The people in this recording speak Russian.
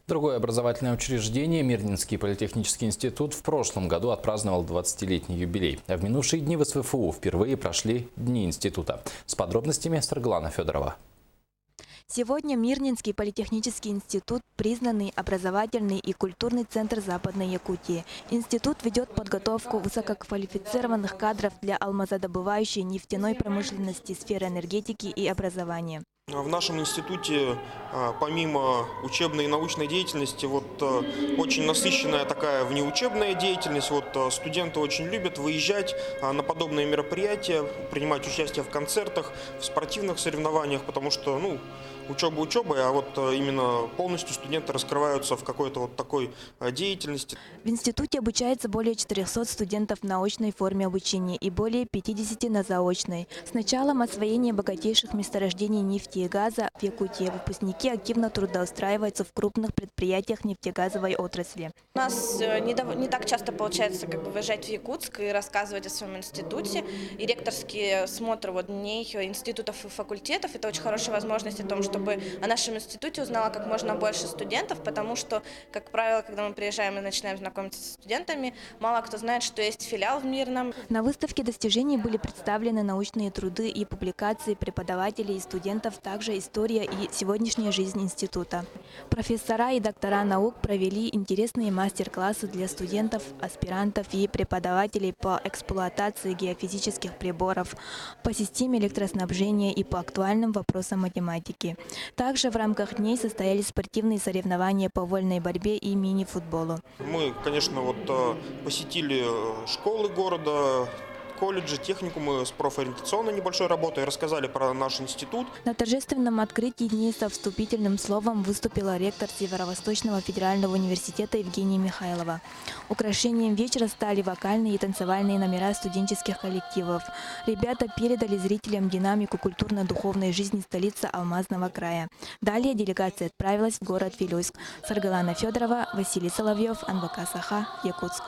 Другое образовательное учреждение, Мирнинский политехнический институт, в прошлом году отпраздновал 20-летний юбилей. А в минувшие дни в СВФУ впервые прошли Дни института. С подробностями Саргалана Федорова. Сегодня Мирнинский политехнический институт – признанный образовательный и культурный центр Западной Якутии. Институт ведет подготовку высококвалифицированных кадров для алмазодобывающей нефтяной промышленности, сферы энергетики и образования. В нашем институте, помимо учебной и научной деятельности, очень насыщенная такая внеучебная деятельность. Студенты очень любят выезжать на подобные мероприятия, принимать участие в концертах, в спортивных соревнованиях, потому что, учеба учебой, а именно полностью студенты раскрываются в какой-то такой деятельности. В институте обучается более 400 студентов в научной форме обучения и более 50 на заочной. С началом освоения богатейших месторождений нефти и газа в Якутии выпускники активно трудоустраиваются в крупных предприятиях нефтегазовой отрасли. У нас не так часто получается выезжать в Якутск и рассказывать о своем институте. И ректорские смотры дней институтов и факультетов – это очень хорошая возможность о том, чтобы о нашем институте узнало как можно больше студентов, потому что, как правило, когда мы приезжаем и начинаем знакомиться с студентами, мало кто знает, что есть филиал в Мирном. На выставке достижений были представлены научные труды и публикации преподавателей и студентов, также история и сегодняшняя жизнь института. Профессора и доктора наук провели интересные мастер-классы для студентов, аспирантов и преподавателей по эксплуатации геофизических приборов, по системе электроснабжения и по актуальным вопросам математики. Также в рамках дней состоялись спортивные соревнования по вольной борьбе и мини-футболу. Мы, конечно, посетили школы города, колледжи, техникумы с профориентационной небольшой работой, рассказали про наш институт. На торжественном открытии дней со вступительным словом выступила ректор Северо-Восточного федерального университета Евгения Михайлова. Украшением вечера стали вокальные и танцевальные номера студенческих коллективов. Ребята передали зрителям динамику культурно-духовной жизни столицы Алмазного края. Далее делегация отправилась в город Вилюйск. Саргалана Федорова, Василий Соловьев, НВК Саха, Якутск.